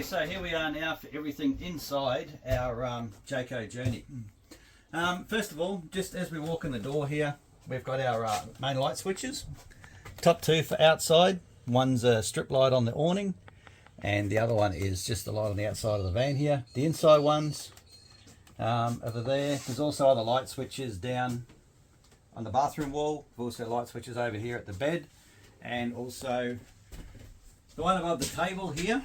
So here we are now for everything inside our Jayco journey. First of all, just as we walk in the door here, we've got our main light switches. Top two for outside. One's a strip light on the awning, and the other one is just the light on the outside of the van here. The inside ones over there. There's also other light switches down on the bathroom wall. We've also light switches over here at the bed, and also the one above the table here,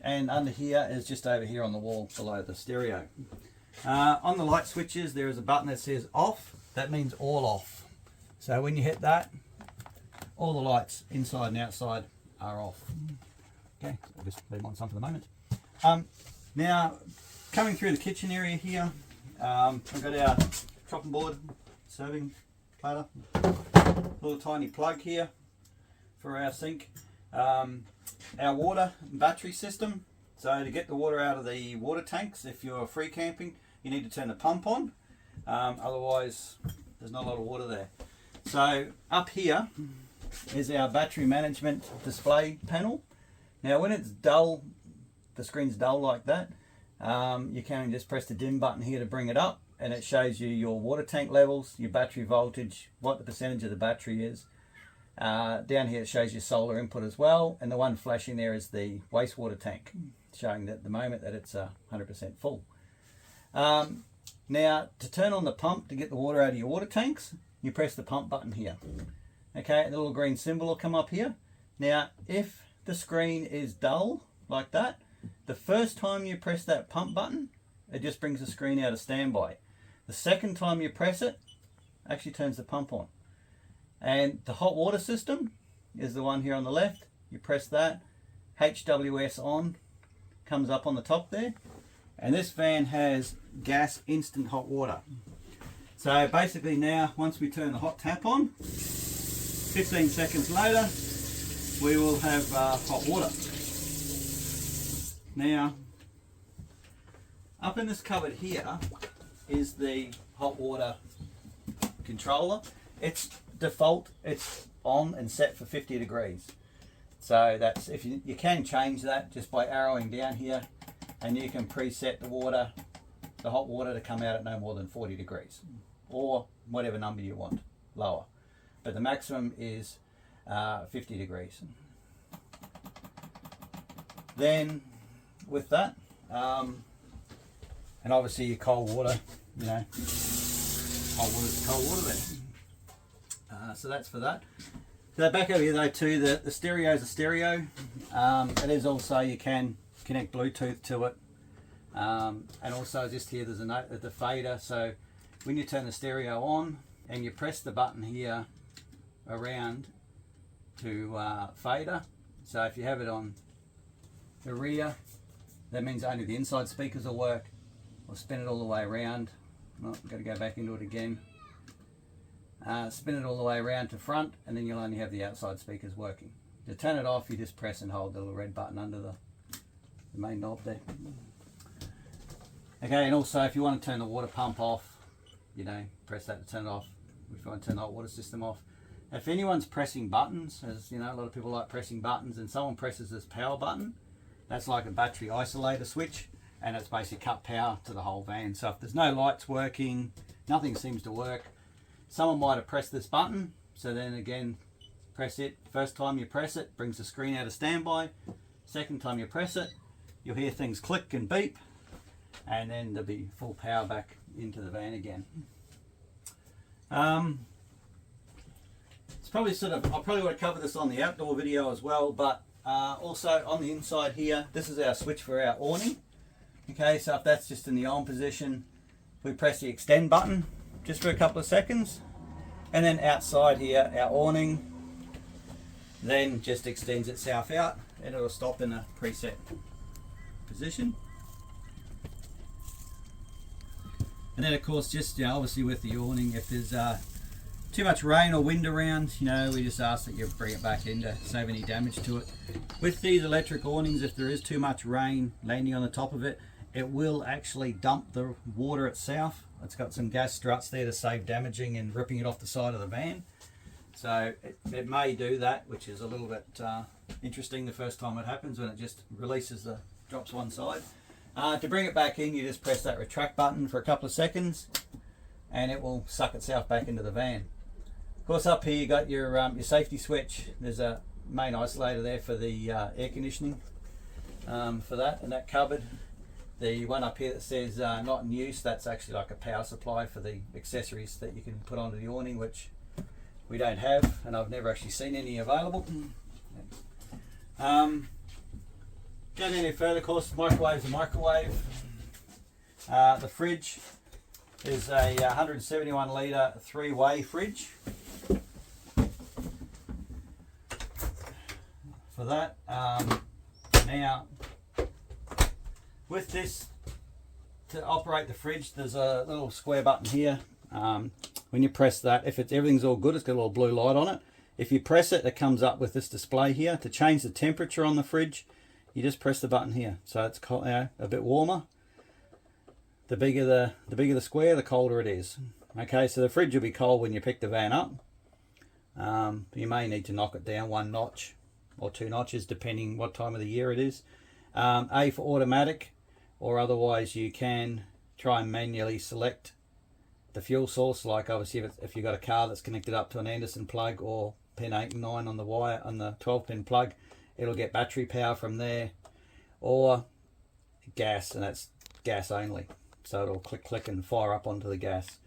and under here is just over here on the wall below the stereo. On the light switches there is a button that says off. That means all off. So when you hit that, all the lights inside and outside are off. Okay, I'll just leave them on some for the moment. Now coming through the kitchen area here, we've got our chopping board, serving platter, little tiny plug here for our sink, our water and battery system. So to get the water out of the water tanks, if you're free camping, you need to turn the pump on, otherwise there's not a lot of water there. So up here is our battery management display panel. Now when it's dull, the screen's dull like that, you can just press the dim button here to bring it up, and it shows you your water tank levels, your battery voltage, what the percentage of the battery is. Down here it shows your solar input as well, and the one flashing there is the wastewater tank, showing that at the moment that it's 100% full. Now to turn on the pump to get the water out of your water tanks, you press the pump button here. Okay, and the little green symbol will come up here. Now if the screen is dull like that, the first time you press that pump button, it just brings the screen out of standby. The second time you press it, actually turns the pump on. And the hot water system is the one here on the left. You press that, HWS on comes up on the top there, and this van has gas instant hot water. So basically now, once we turn the hot tap on, 15 seconds later we will have hot water. Now up in this cupboard here is the hot water controller. It's default, it's on and set for 50 degrees. So that's, if you can change that just by arrowing down here, and you can preset the water, the hot water, to come out at no more than 40 degrees or whatever number you want, lower. But the maximum is 50 degrees. Then with that, and obviously your cold water, you know, hot water is cold water there. So that's for that. So back over here though too, the stereo is a stereo. It is also, you can connect Bluetooth to it. And also just here there's a note at the fader. So when you turn the stereo on and you press the button here around to fader. So if you have it on the rear, that means only the inside speakers will work. We'll spin it all the way around. Oh, got to go back into it again. Spin it all the way around to front, and then you'll only have the outside speakers working. To turn it off, you just press and hold the little red button under the main knob there. Okay, and also if you want to turn the water pump off, you know, press that to turn it off. If you want to turn the hot water system off. If anyone's pressing buttons, as you know, a lot of people like pressing buttons, and someone presses this power button, that's like a battery isolator switch, and it's basically cut power to the whole van. So if there's no lights working, nothing seems to work, someone might have pressed this button. So then again, press it. First time you press it, brings the screen out of standby. Second time you press it, you'll hear things click and beep, and then there'll be full power back into the van again. It's probably sort of, I probably would have covered this on the outdoor video as well, but also on the inside here, this is our switch for our awning. Okay, so if that's just in the on position, we press the extend button just for a couple of seconds, and then outside here, our awning then just extends itself out, and it'll stop in a preset position. And then of course, just, you know, obviously with the awning, if there's too much rain or wind around, you know, we just ask that you bring it back in to save any damage to it. With these electric awnings, if there is too much rain landing on the top of it, it will actually dump the water itself. It's got some gas struts there to save damaging and ripping it off the side of the van. So it may do that, which is a little bit interesting the first time it happens, when it just releases drops one side. To bring it back in, you just press that retract button for a couple of seconds and it will suck itself back into the van. Of course, up here you got your safety switch. There's a main isolator there for the air conditioning for that, and that cupboard. The one up here that says not in use, that's actually like a power supply for the accessories that you can put onto the awning, which we don't have, and I've never actually seen any available. Going any further, of course, microwave's a microwave. The fridge is a 171 litre 3-way fridge. For that, now with this, to operate the fridge, there's a little square button here. When you press that, if everything's all good, it's got a little blue light on it. If you press it, it comes up with this display here. To change the temperature on the fridge, you just press the button here, so it's a bit warmer. The bigger the square, the colder it is. Okay, so the fridge will be cold when you pick the van up. You may need to knock it down 1 notch or 2 notches, depending what time of the year it is. A for automatic, or otherwise you can try and manually select the fuel source. Like obviously if you've got a car that's connected up to an Anderson plug or pin 8 and 9 on the wire on the 12-pin plug, it'll get battery power from there, or gas, and that's gas only, so it'll click and fire up onto the gas.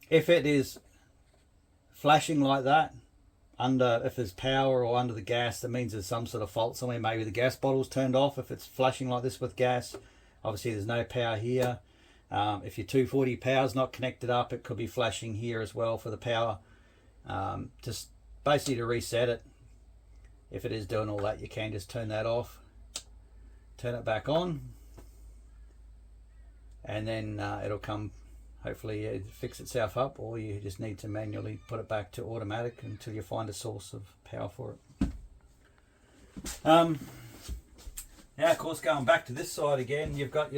If it is flashing like that, if there's power or under the gas, that means there's some sort of fault somewhere. Maybe the gas bottle's turned off. If it's flashing like this with gas, obviously there's no power here. If your 240 power's not connected up, it could be flashing here as well for the power. Just basically to reset it, if it is doing all that, you can just turn that off, turn it back on, and then it'll come, hopefully fix itself up, or you just need to manually put it back to automatic until you find a source of power for it. Now of course, going back to this side again, you've got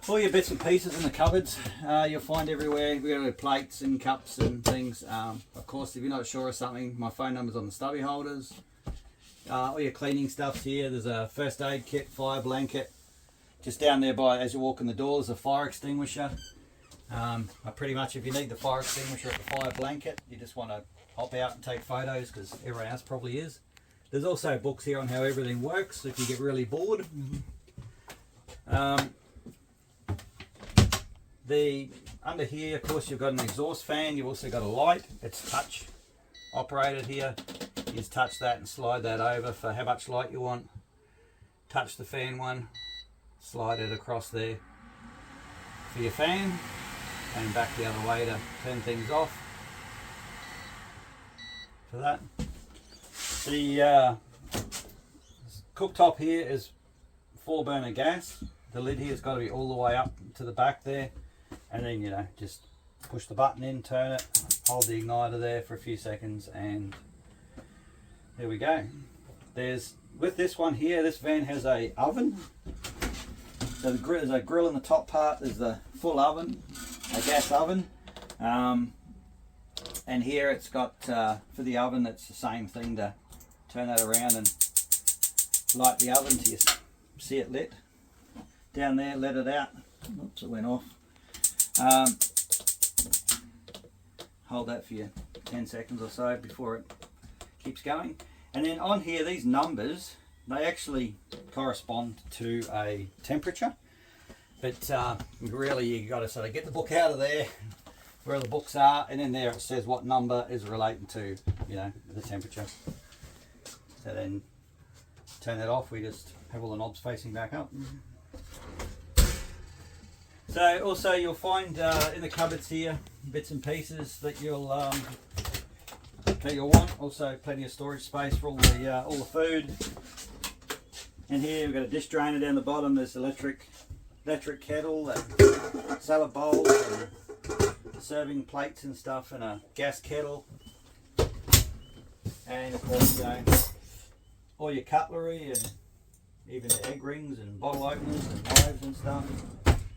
all your bits and pieces in the cupboards. You'll find everywhere. We've got plates and cups and things. Of course, if you're not sure of something, my phone number's on the stubby holders. All your cleaning stuff's here. There's a first aid kit, fire blanket. Just down there as you walk in the door, there's a fire extinguisher. Pretty much, if you need the fire extinguisher at the fire blanket, you just want to hop out and take photos, because everyone else probably is. There's also books here on how everything works if you get really bored. Under here, of course, you've got an exhaust fan. You've also got a light. It's touch operated here. You just touch that and slide that over for how much light you want. Touch the fan one, slide it across there for your fan, and back the other way to turn things off. For that, the cooktop here is 4-burner gas. The lid here has got to be all the way up to the back there, and then just push the button in, turn it, hold the igniter there for a few seconds, and there we go. With this one here, this van has a oven. So there's a grill in the top part. There's the full oven, a gas oven, and here it's got for the oven, it's the same thing, to turn that around and light the oven till you see it lit. Down there, let it out. Oops, it went off. Hold that for you 10 seconds or so before it keeps going. And then on here, these numbers, they actually correspond to a temperature. But really, you got to sort of get the book out of there, where the books are, and then there it says what number is relating to, the temperature. So then turn that off. We just have all the knobs facing back up. So also you'll find in the cupboards here bits and pieces that you'll want. Also plenty of storage space for all the food. And here we've got a dish drainer down the bottom. There's electric kettle, salad bowls, and serving plates and stuff, and a gas kettle. And of course, all your cutlery, and even the egg rings and bottle openers and knives and stuff,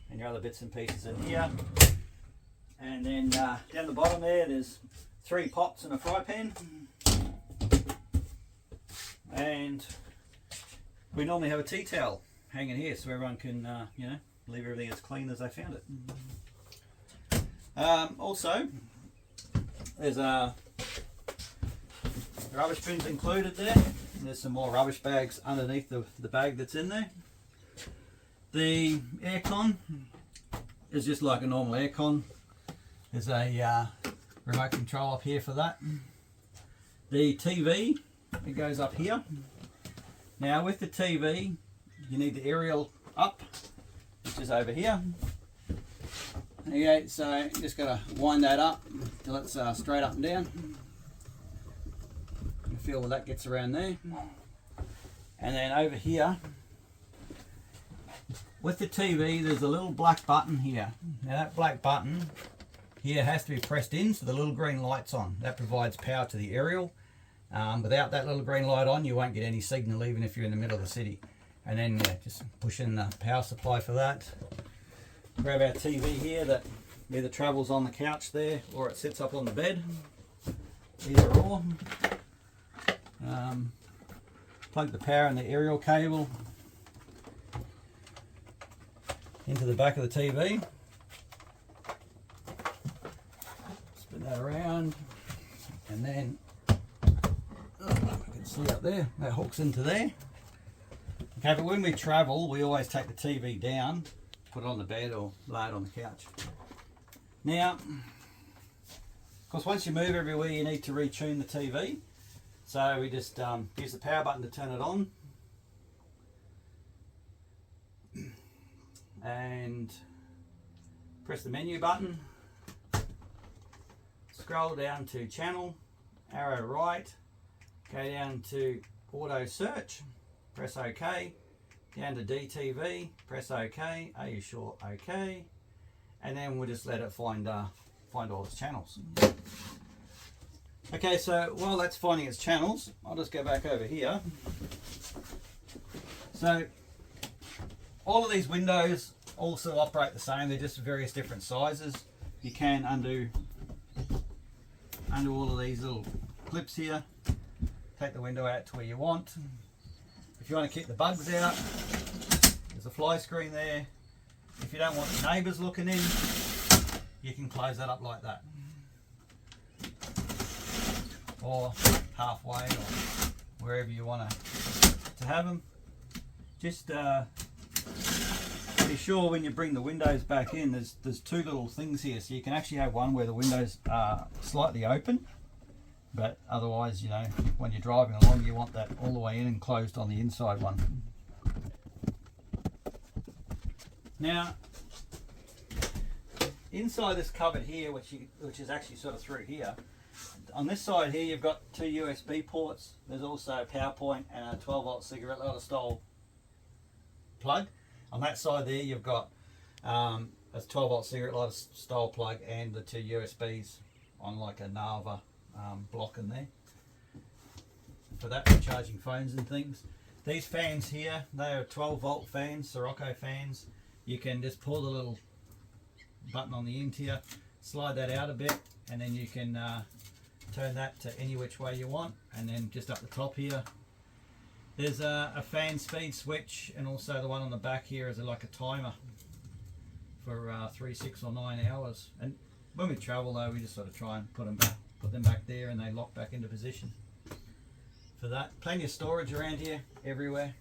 and your other bits and pieces in here. And then down the bottom there's 3 pots and a fry pan. And we normally have a tea towel hanging here so everyone can, you know, leave everything as clean as they found it. Also, there's a rubbish bin's included there. There's some more rubbish bags underneath the bag that's in there. The aircon is just like a normal aircon. There's a remote control up here for that. The TV, it goes up here. Now with the TV, you need the aerial up, which is over here. Okay, so you just got to wind that up till it's straight up and down. You feel where that gets around there. And then over here, with the TV, there's a little black button here. Now that black button here has to be pressed in so the little green light's on. That provides power to the aerial. Without that little green light on, you won't get any signal even if you're in the middle of the city. And then just push in the power supply for that. Grab our TV here that either travels on the couch there or it sits up on the bed. Either or. Plug the power and the aerial cable into the back of the TV. Spin that around, and then I can see up there that hooks into there. Okay, but when we travel, we always take the TV down, put it on the bed or lay it on the couch. Now, of course, once you move everywhere, you need to retune the TV. So we just use the power button to turn it on. And press the menu button. Scroll down to channel, arrow right, go down to auto search, press OK, down to DTV, press OK, are you sure? OK, and then we'll just let it find all its channels. Okay, so while that's finding its channels, I'll just go back over here. So all of these windows also operate the same, they're just various different sizes. You can undo all of these little clips here, take the window out to where you want. If you want to keep the bugs out, there's a fly screen there. If you don't want the neighbours looking in, you can close that up like that. Or halfway, or wherever you want to have them. Just be sure when you bring the windows back in, there's 2 little things here, so you can actually have one where the windows are slightly open, but otherwise, you know, when you're driving along, you want that all the way in and closed on the inside one. Now, inside this cupboard here, which is actually sort of through here, on this side here you've got 2 USB ports. There's also a power point and a 12-volt cigarette lighter style plug. On that side there you've got a 12-volt cigarette lighter style plug and the 2 USBs on like a Nava block in there. For that, for charging phones and things. These fans here, they are 12-volt fans, Sirocco fans. You can just pull the little button on the end here, slide that out a bit, and then you can turn that to any which way you want. And then just up the top here, there's a fan speed switch, and also the one on the back here is like a timer for 3, 6 or 9 hours. And when we travel though, we just sort of try and put them back there, and they lock back into position. For that, plenty of storage around here, everywhere.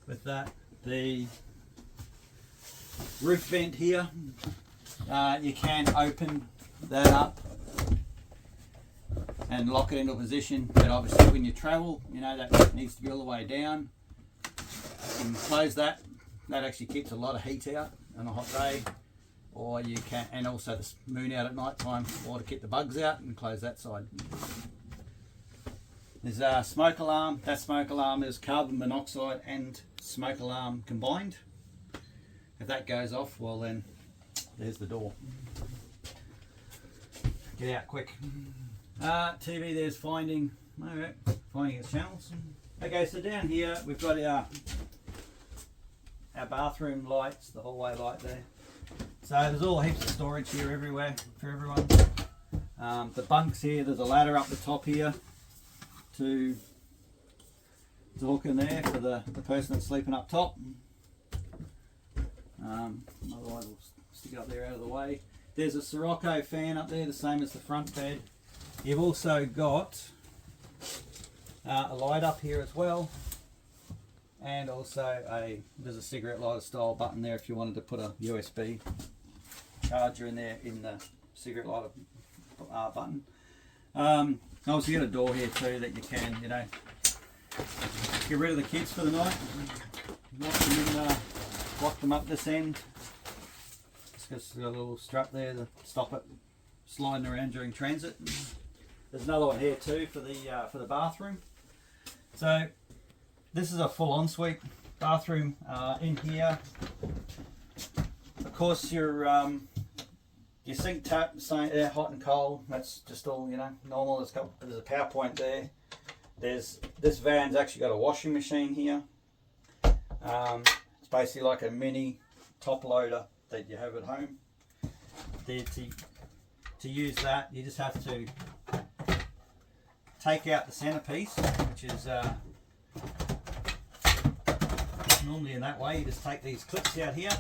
With that, the roof vent here, you can open that up and lock it into position, but obviously when you travel, you know, that needs to be all the way down. You can close that. That actually keeps a lot of heat out on a hot day, or you can, and also the moon out at night time, or to keep the bugs out, and close that side. There's a smoke alarm. That smoke alarm is carbon monoxide and smoke alarm combined. If that goes off, well then, there's the door. Get out quick. TV there's finding its channels. Okay, so down here we've got our bathroom lights, the hallway light there. So there's all heaps of storage here everywhere for everyone. The bunks here, there's a ladder up the top here to hook in there for the person that's sleeping up top. Otherwise we'll stick it up there out of the way. There's a Sirocco fan up there, the same as the front bed. You've also got a light up here as well, and also there's a cigarette lighter style button there if you wanted to put a USB charger in there in the cigarette lighter button. Obviously you got a door here too that you can, you know, get rid of the kids for the night, lock them up this end. It's got a little strap there to stop it sliding around during transit. There's another one here too for the bathroom. So this is a full ensuite bathroom in here. Of course your sink tap, saying hot and cold. That's just all, you know, normal. There's a power point there. This van's actually got a washing machine here. It's basically like a mini top loader that you have at home. To use that, you just have to take out the centerpiece, which is normally in that way. You just take these clips out here,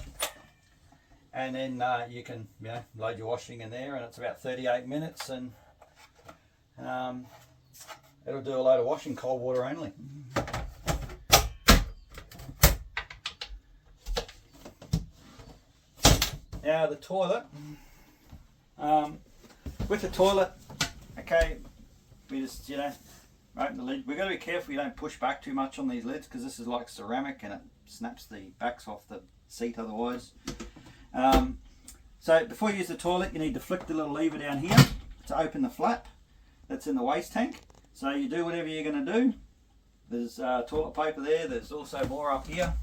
and then you can, you know, load your washing in there, and it's about 38 minutes, and it'll do a load of washing, cold water only. Now the toilet, with the toilet, okay, we just, you know, open the lid. We've got to be careful you don't push back too much on these lids, because this is like ceramic and it snaps the backs off the seat otherwise. So before you use the toilet, you need to flick the little lever down here to open the flap that's in the waste tank. So you do whatever you're going to do. There's toilet paper there. There's also more up here.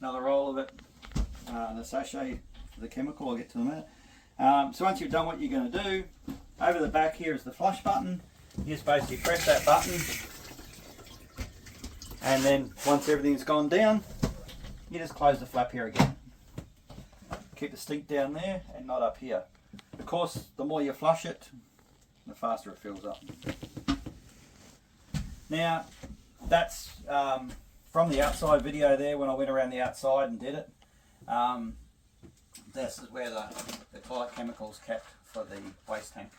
Another roll of it. The sachet for the chemical, I'll get to in a minute. So once you've done what you're going to do, over the back here is the flush button. You just basically press that button, and then once everything's gone down, you just close the flap here again. Keep the stink down there and not up here. Of course, the more you flush it, the faster it fills up. Now, that's from the outside video there when I went around the outside and did it. This is where the toilet chemicals kept for the waste tank.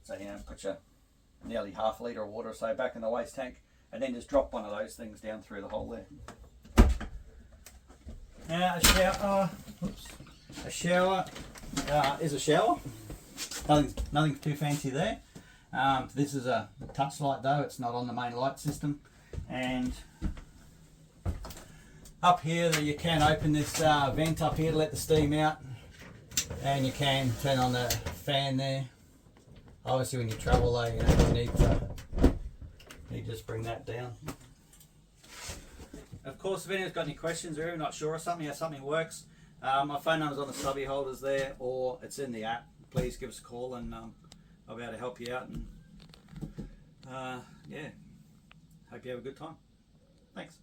So, you know, put your nearly half a litre of water or so back in the waste tank, and then just drop one of those things down through the hole there. Now a shower is a shower. Nothing too fancy there. This is a touch light though, it's not on the main light system. And up here you can open this vent up here to let the steam out, and you can turn on the fan there. Obviously when you travel though, you know, you need to just bring that down. Of course, if anyone's got any questions or you're not sure of something, how something works, my phone number's on the stubby holders there, or it's in the app. Please give us a call, and I'll be able to help you out. And yeah, hope you have a good time. Thanks.